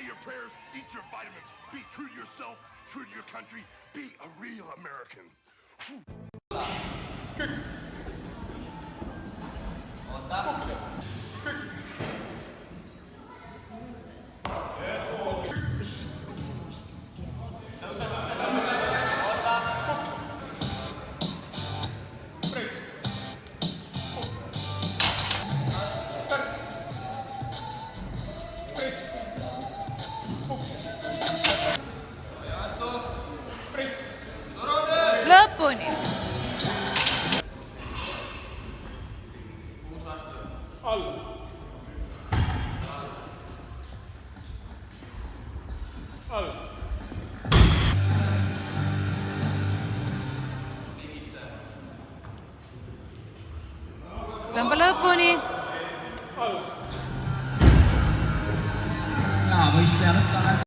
your prayers, eat your vitamins, be true to yourself, true to your country, be a real American. lõpuni. Alla. Alla. tõmba lõpuni. Alla. Ja võistleja lõpptagad